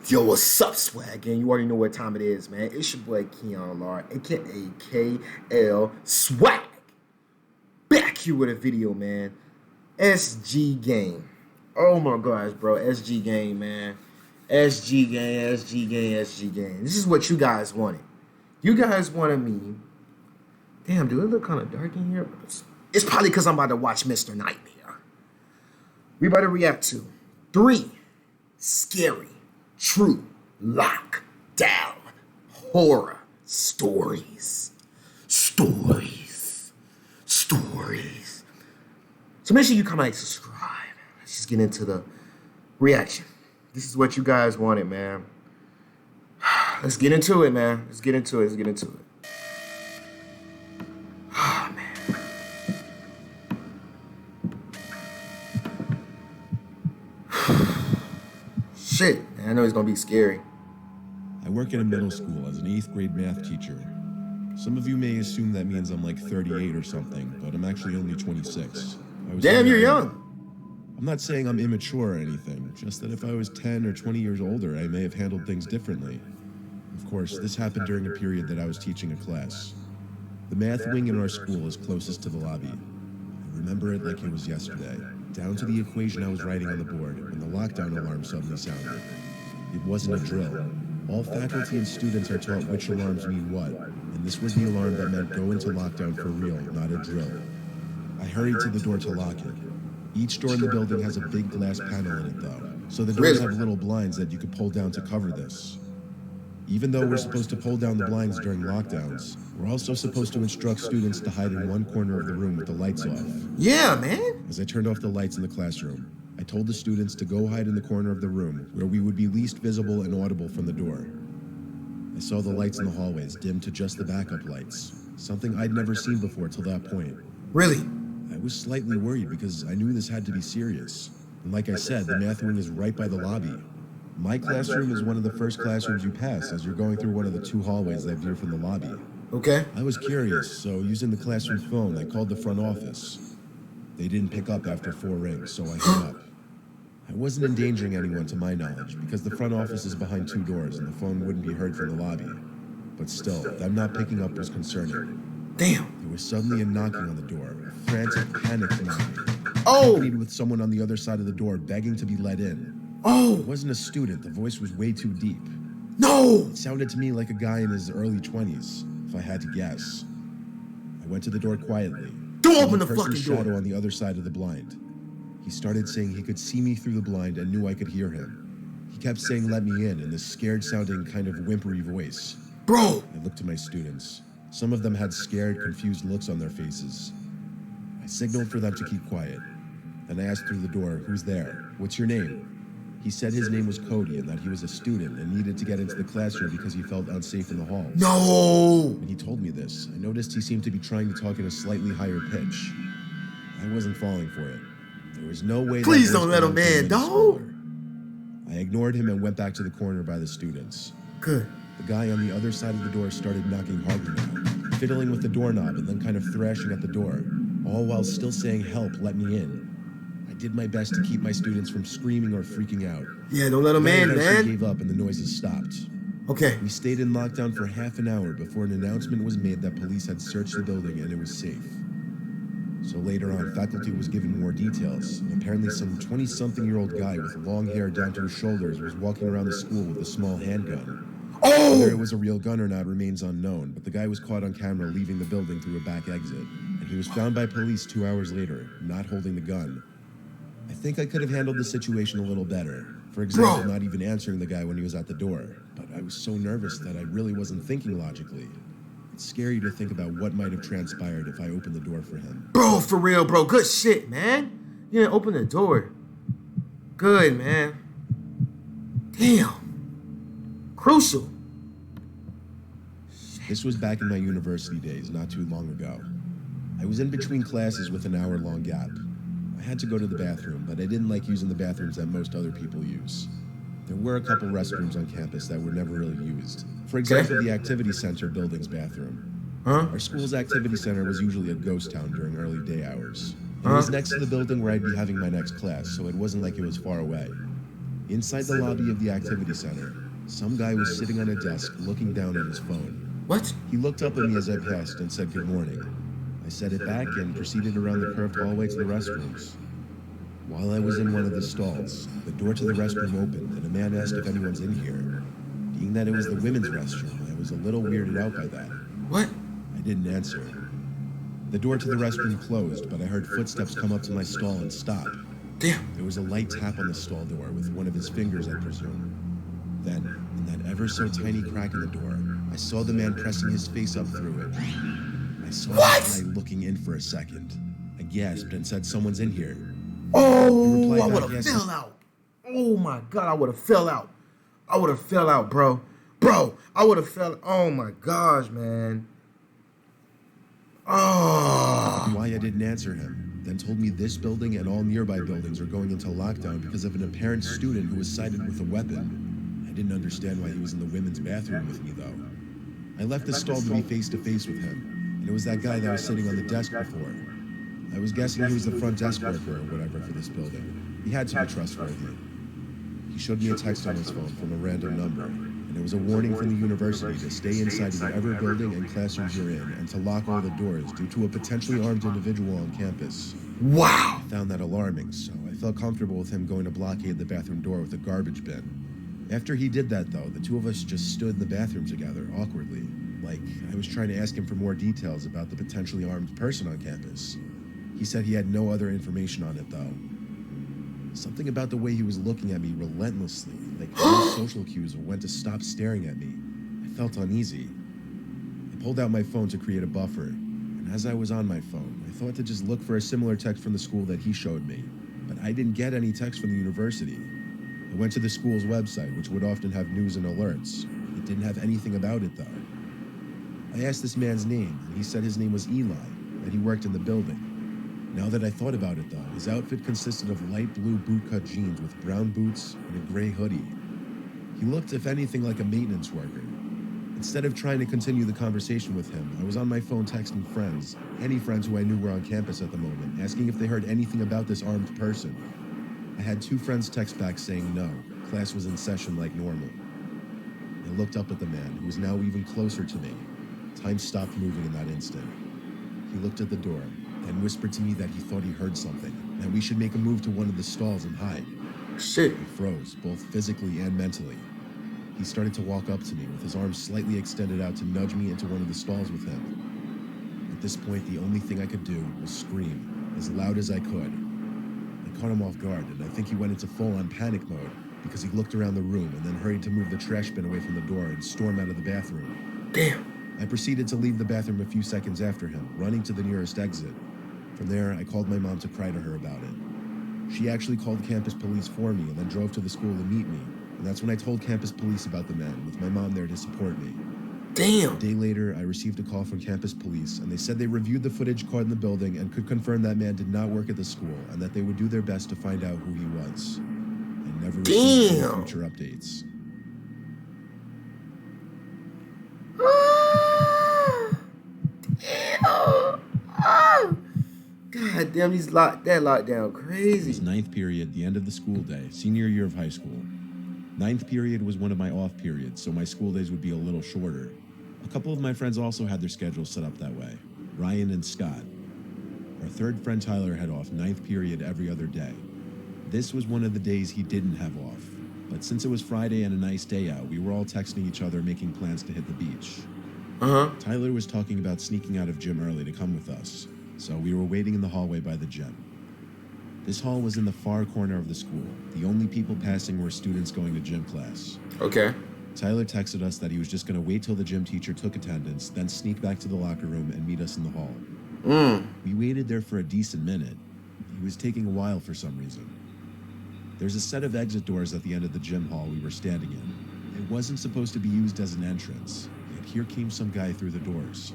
Yo, what's up, swag gang? You already know what time it is, man. It's your boy Keon Lar, aka KL Swag. Back here with a video, man. SG game. Oh my gosh, bro. SG game, man. SG game, SG game, SG game. This is what you guys wanted. You guys wanted me. Damn, do it look kind of dark in here? It's probably because I'm about to watch Mr. Nightmare. We about to react to 3 scary, true, lockdown horror stories. Stories. So make sure you comment, like, subscribe. Let's just get into the reaction. This is what you guys wanted, man. Let's get into it, man. Let's get into it. Oh, man. Shit, man. I know it's gonna be scary. I work in a middle school as an 8th grade math teacher. Some of you may assume that means I'm like 38 or something, but I'm actually only 26. Damn, you're young. I'm not saying I'm immature or anything, just that if I was 10 or 20 years older, I may have handled things differently. Of course, this happened during a period that I was teaching a class. The math wing in our school is closest to the lobby. I remember it like it was yesterday, down to the equation I was writing on the board when the lockdown alarm suddenly sounded. It wasn't a drill. All faculty and students are taught which alarms mean what, and this was the alarm that meant go into lockdown for real, not a drill. I hurried to the door to lock it. Each door in the building has a big glass panel in it though, so the doors have little blinds that you could pull down to cover this. Even though we're supposed to pull down the blinds during lockdowns, we're also supposed to instruct students to hide in one corner of the room with the lights off. Yeah, man. As I turned off the lights in the classroom, I told the students to go hide in the corner of the room where we would be least visible and audible from the door. I saw the lights in the hallways dim to just the backup lights, something I'd never seen before till that point. Really? I was slightly worried because I knew this had to be serious. And like I said, the math wing is right by the lobby. My classroom is one of the first classrooms you pass as you're going through one of the 2 hallways that veer from the lobby. Okay. I was curious, so using the classroom phone, I called the front office. They didn't pick up after 4 rings, so I hung up. I wasn't endangering anyone to my knowledge because the front office is behind 2 doors and the phone wouldn't be heard from the lobby. But still, them not picking up was concerning. Damn. There was suddenly a knocking on the door, a frantic, panicked knocking. Oh. Accompanied with someone on the other side of the door begging to be let in. Oh. It wasn't a student, the voice was way too deep. No. It sounded to me like a guy in his early 20s, if I had to guess. I went to the door quietly. Don't open the person's fucking door. shadow on the other side of the blind. He started saying he could see me through the blind and knew I could hear him. He kept saying let me in this scared-sounding kind of whimpery voice. Bro. I looked to my students. Some of them had scared, confused looks on their faces. I signaled for them to keep quiet. Then I asked through the door, who's there? What's your name? He said his name was Cody and that he was a student and needed to get into the classroom because he felt unsafe in the halls. No. When he told me this, I noticed he seemed to be trying to talk in a slightly higher pitch. I wasn't falling for it. There was no way. Please don't let him in, dog. I ignored him and went back to the corner by the students. Good. The guy on the other side of the door started knocking harder now, fiddling with the doorknob and then kind of thrashing at the door, all while still saying, help, let me in. I did my best to keep my students from screaming or freaking out. Yeah, don't let him in, I man. gave up and the noises stopped. Okay. We stayed in lockdown for half an hour before an announcement was made that police had searched the building and it was safe. So later on, faculty was given more details, and apparently some 20-something-year-old guy with long hair down to his shoulders was walking around the school with a small handgun. Oh! Whether it was a real gun or not remains unknown, but the guy was caught on camera leaving the building through a back exit, and he was found by police 2 hours later, not holding the gun. I think I could have handled the situation a little better. For example, not even answering the guy when he was at the door, but I was so nervous that I really wasn't thinking logically. It's scary to think about what might have transpired if I opened the door for him. Bro, for real, bro. Good shit, man. You didn't open the door. Good, man. Damn. Crucial. This was back in my university days, not too long ago. I was in between classes with an hour-long gap. I had to go to the bathroom, but I didn't like using the bathrooms that most other people use. There were a couple restrooms on campus that were never really used. For example, the activity center building's bathroom. Our school's activity center was usually a ghost town during early day hours. It was next to the building where I'd be having my next class, so it wasn't like it was far away. Inside the lobby of the activity center, some guy was sitting on a desk looking down at his phone. What? He looked up at me as I passed and said good morning. I said it back and proceeded around the curved hallway to the restrooms. While I was in one of the stalls, the door to the restroom opened and a man asked if anyone's in here. Being that it was the women's restroom, I was a little weirded out by that. What? I didn't answer. The door to the restroom closed, but I heard footsteps come up to my stall and stop. Damn. There was a light tap on the stall door with one of his fingers, I presume. Then, in that ever so tiny crack in the door, I saw the man pressing his face up through it. I saw the guy looking in for a second. I gasped and said, "Someone's in here." Oh, replied I would back, have "Yes." fell out. Oh my God, I would have fell out. I would have fell out, bro. Bro, I would have fell. Oh my gosh, man. Oh. Why I didn't answer him, then told me this building and all nearby buildings are going into lockdown because of an apparent student who was sighted with a weapon. I didn't understand why he was in the women's bathroom with me, though. I left the stall to be face to face with him, and it was that guy that was sitting on the desk before. I was guessing he was the front desk worker or whatever for this building. He had to be trustworthy. He showed me a text on his phone from a random number, and it was a warning from the university to stay inside whatever building and classrooms you're in and to lock all the doors due to a potentially armed individual on campus. Wow. I found that alarming, so I felt comfortable with him going to blockade the bathroom door with a garbage bin. After he did that, though, the two of us just stood in the bathroom together, awkwardly, like I was trying to ask him for more details about the potentially armed person on campus. He said he had no other information on it, though. Something about the way he was looking at me relentlessly, like no social cues or when to stop staring at me. I felt uneasy. I pulled out my phone to create a buffer, and as I was on my phone, I thought to just look for a similar text from the school that he showed me, but I didn't get any text from the university. I went to the school's website, which would often have news and alerts. It didn't have anything about it, though. I asked this man's name, and he said his name was Eli, that he worked in the building. Now that I thought about it, though, his outfit consisted of light blue bootcut jeans with brown boots and a gray hoodie. He looked, if anything, like a maintenance worker. Instead of trying to continue the conversation with him, I was on my phone texting friends, any friends who I knew were on campus at the moment, asking if they heard anything about this armed person. I had 2 friends text back saying no, class was in session like normal. I looked up at the man, who was now even closer to me. Time stopped moving in that instant. He looked at the door, and whispered to me that he thought he heard something, that we should make a move to one of the stalls and hide. Shit. I froze, both physically and mentally. He started to walk up to me with his arms slightly extended out to nudge me into one of the stalls with him. At this point, the only thing I could do was scream, as loud as I could. I caught him off guard, and I think he went into full-on panic mode because he looked around the room and then hurried to move the trash bin away from the door and storm out of the bathroom. Damn. I proceeded to leave the bathroom a few seconds after him, running to the nearest exit. From there, I called my mom to cry to her about it. She actually called campus police for me and then drove to the school to meet me. And that's when I told campus police about the man, with my mom there to support me. Damn. A day later, I received a call from campus police, and they said they reviewed the footage caught in the building and could confirm that man did not work at the school and that they would do their best to find out who he was. I never received any future updates. God damn, that lockdown It crazy. was 9th period, the end of the school day, senior year of high school. 9th period was one of my off periods, so my school days would be a little shorter. A couple of my friends also had their schedules set up that way, Ryan and Scott. Our third friend Tyler had off 9th period every other day. This was one of the days he didn't have off, but since it was Friday and a nice day out, we were all texting each other making plans to hit the beach. Tyler was talking about sneaking out of gym early to come with us, so we were waiting in the hallway by the gym. This hall was in the far corner of the school. The only people passing were students going to gym class. Okay. Tyler texted us that he was just going to wait till the gym teacher took attendance, then sneak back to the locker room and meet us in the hall. We waited there for a decent minute. He was taking a while for some reason. There's a set of exit doors at the end of the gym hall we were standing in. It wasn't supposed to be used as an entrance, yet here came some guy through the doors.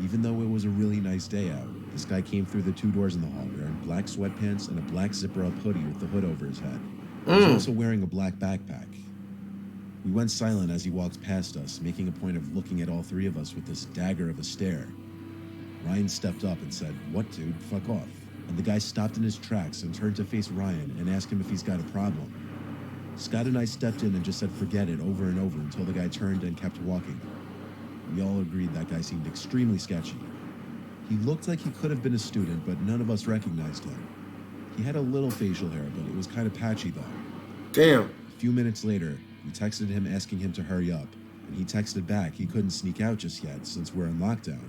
Even though it was a really nice day out, this guy came through the 2 doors in the hall wearing black sweatpants and a black zipper-up hoodie with the hood over his head. He was also wearing a black backpack. We went silent as he walked past us, making a point of looking at all 3 of us with this dagger of a stare. Ryan stepped up and said, "What, dude? Fuck off." And the guy stopped in his tracks and turned to face Ryan and asked him if he's got a problem. Scott and I stepped in and just said forget it over and over until the guy turned and kept walking. We all agreed that guy seemed extremely sketchy. He looked like he could have been a student, but none of us recognized him. He had a little facial hair, but it was kind of patchy though. Damn. A few minutes later, we texted him asking him to hurry up, and he texted back he couldn't sneak out just yet since we're in lockdown.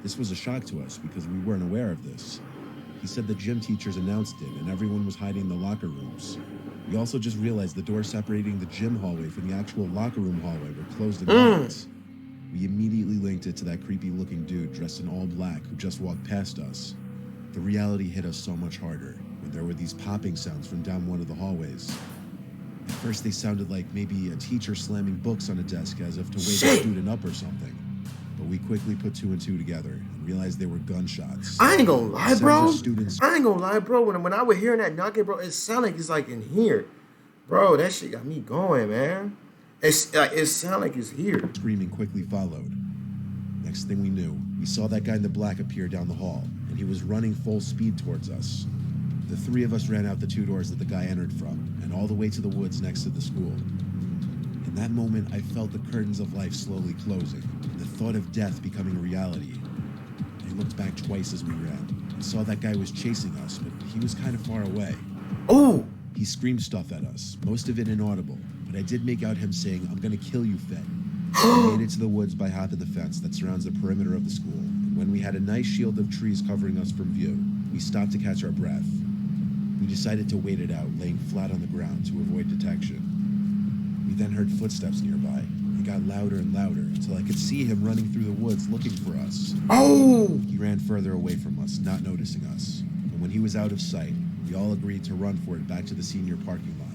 This was a shock to us because we weren't aware of this. He said the gym teachers announced it and everyone was hiding in the locker rooms. We also just realized the doors separating the gym hallway from the actual locker room hallway were closed and locked. We immediately linked it to that creepy looking dude dressed in all black who just walked past us. The reality hit us so much harder when there were these popping sounds from down one of the hallways. At first they sounded like maybe a teacher slamming books on a desk as if to wake a student up or something. But we quickly put two and two together and realized they were gunshots. I ain't gonna lie, bro. Students. I ain't gonna lie, bro. When I was hearing that knocking, bro, it sounded like it's like in here. Bro, that shit got me going, man. It sounded like it's here. Screaming quickly followed. Next thing we knew, we saw that guy in the black appear down the hall, and he was running full speed towards us. The three of us ran out the two doors that the guy entered from, and all the way to the woods next to the school. In that moment, I felt the curtains of life slowly closing, the thought of death becoming a reality. I looked back twice as we ran. I saw that guy was chasing us, but he was kind of far away. Oh! He screamed stuff at us, most of it inaudible, but I did make out him saying, "I'm gonna kill you, Fed." We made it to the woods by hopping the fence that surrounds the perimeter of the school, and when we had a nice shield of trees covering us from view, we stopped to catch our breath. We decided to wait it out, laying flat on the ground to avoid detection. We then heard footsteps nearby. It got louder and louder until I could see him running through the woods looking for us. Oh! He ran further away from us, not noticing us. And when he was out of sight, we all agreed to run for it back to the senior parking lot.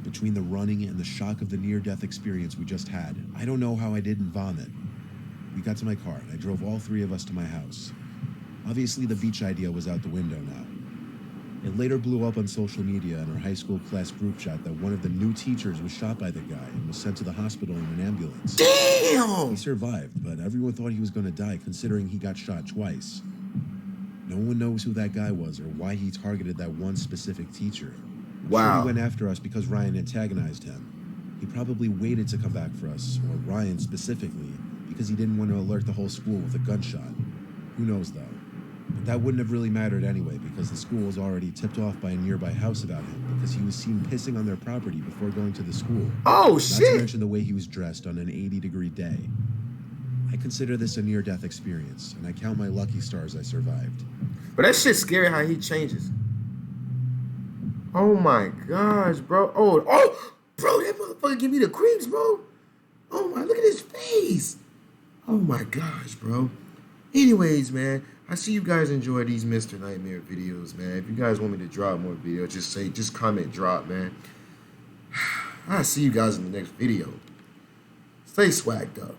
Between the running and the shock of the near-death experience we just had, I don't know how I didn't vomit. We got to my car, and I drove all three of us to my house. Obviously, the beach idea was out the window now. It later blew up on social media in our high school class group chat that one of the new teachers was shot by the guy and was sent to the hospital in an ambulance. Damn! He survived, but everyone thought he was going to die considering he got shot twice. No one knows who that guy was or why he targeted that one specific teacher. I'm sure he went after us because Ryan antagonized him. He probably waited to come back for us, or Ryan specifically, because he didn't want to alert the whole school with a gunshot. Who knows though? But that wouldn't have really mattered anyway because the school was already tipped off by a nearby house about him because he was seen pissing on their property before going to the school. Oh, Not shit! to mention the way he was dressed on an 80-degree day. I consider this a near-death experience, and I count my lucky stars I survived. But that shit's scary how he changes. Oh my gosh, bro. Oh, bro, that motherfucker give me the creeps, bro. Oh my, look at his face. Oh my gosh, bro. Anyways, man, I see you guys enjoy these Mr. Nightmare videos, man. If you guys want me to drop more videos, just comment, drop, man. I'll see you guys in the next video. Stay swagged up.